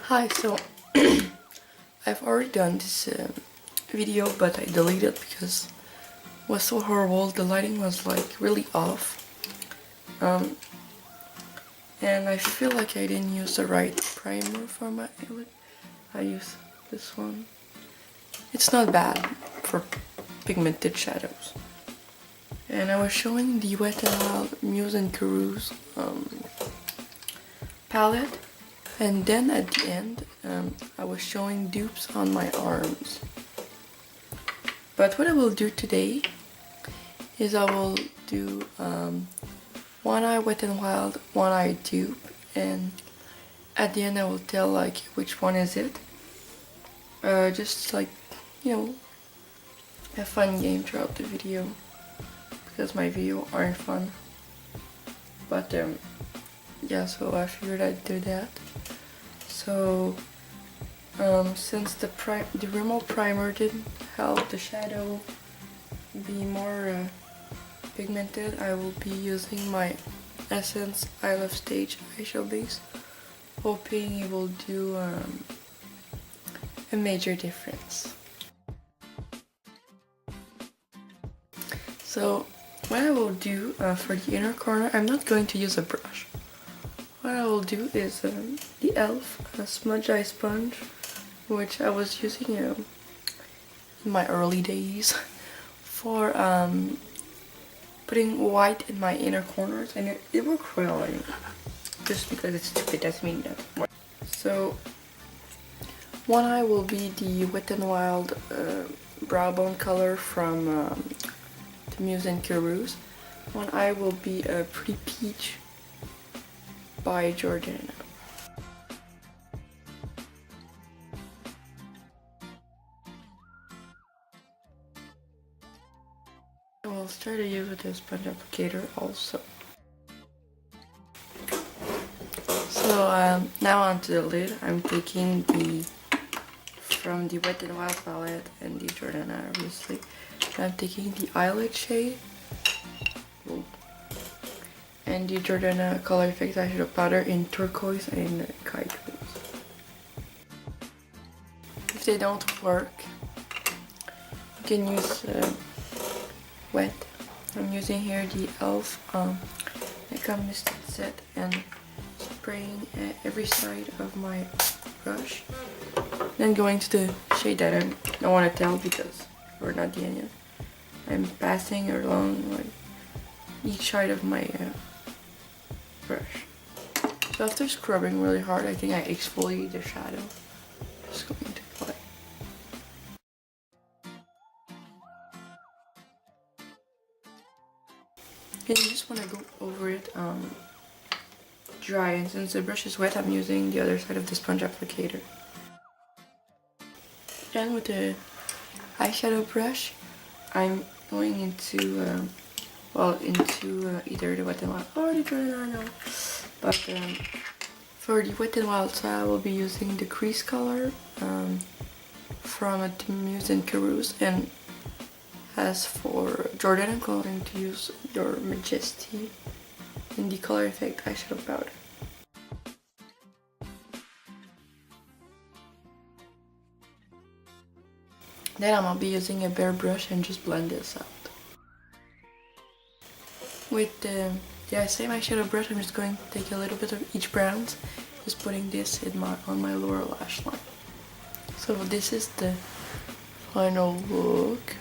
Hi, so I've already done this video, but I deleted it because it was so horrible. The lighting was like really off, and I feel like I didn't use the right primer for my eyelid. I used this one. It's not bad for pigmented shadows. And I was showing the Wet n Wild Muse and Carouse palette. And then at the end, I was showing dupes on my arms. But what I will do today is I will do one eye Wet n Wild, one eye dupe, and at the end I will tell like which one is it. Just like, you know, a fun game throughout the video, because my videos aren't fun. But yeah, so I figured I'd do that. So since the Rimmel primer didn't help the shadow be more pigmented, I will be using my Essence I Love Stage eyeshadow base, hoping it will do a major difference. So what I will do for the inner corner, I'm not going to use a brush. What I will do is the e.l.f. smudge eye sponge, which I was using in my early days for putting white in my inner corners, and it worked well. I mean, just because it's stupid doesn't mean that. So one eye will be the Wet n Wild brow bone color from To Muse and Carouse. One eye will be a Pretty Peach by Jordan. I will start to use the sponge applicator also. So now onto the lid. I'm taking from the Wet n Wild palette and the Jordana, obviously. I'm taking the eyelid shade and the Jordana Color Effect eyeshadow powder in turquoise and kite blues. If they don't work, you can use wet. I'm using here the e.l.f. Makeup Mist Set and spraying every side of my brush. Then going to the shade that I don't want to tell because we're not the end yet. I'm passing along like each side of my brush. So after scrubbing really hard, I think I exfoliate the shadow. Just going to apply. And you just want to go over it dry, and since the brush is wet, I'm using the other side of the sponge applicator. Then with the eyeshadow brush, I'm going into either the Wet n Wild or the Jordana, but for the Wet n Wild side, I will be using the crease color from To Muse and Carouse, and as for Jordan, I'm going to use your Majesty in the Color Effect eyeshadow powder. Then I'm gonna be using a bare brush and just blend this out. With the same eyeshadow brush, I'm just going to take a little bit of each brown, just putting this on my lower lash line. So this is the final look.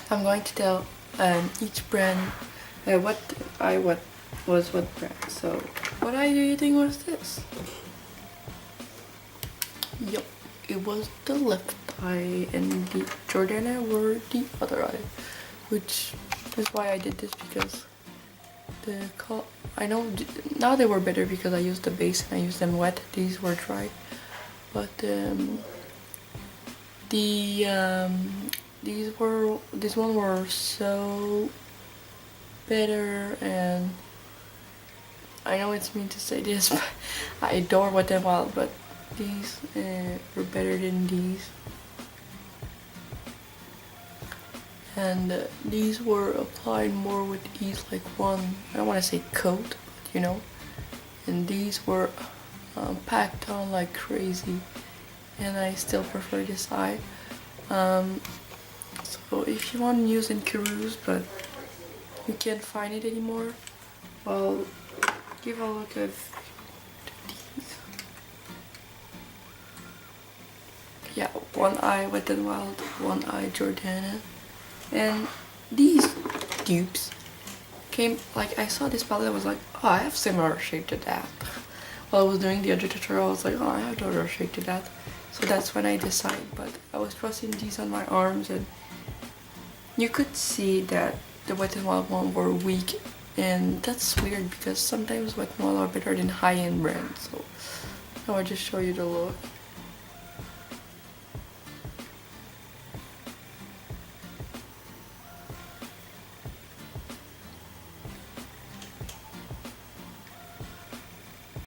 I'm going to tell each brand what was what brand. So what eye do you think was this? Yup, it was the left eye, and the Jordana were the other eye, which is why I did this, because I know now they were better because I used the base and I used them wet. These were dry, but these one were so better, and I know it's mean to say this, but I adore Wet n Wild, but these were better than these. And these were applied more with ease, like one, I don't want to say coat, but you know, and these were packed on like crazy, and I still prefer this eye. So if you want to use in Carouse but you can't find it anymore, well, give a look at these. Yeah, one eye Wet n Wild, one eye Jordana, and these dupes came, like, I saw this palette, I was like, oh, I have similar shade to that. While I was doing the other tutorial, I was like, oh, I have another shade to that. So that's when I decided, but I was pressing these on my arms and you could see that the Wet n Wild one were weak, and that's weird because sometimes Wet n Wild are better than high-end brands. So I will just show you the look.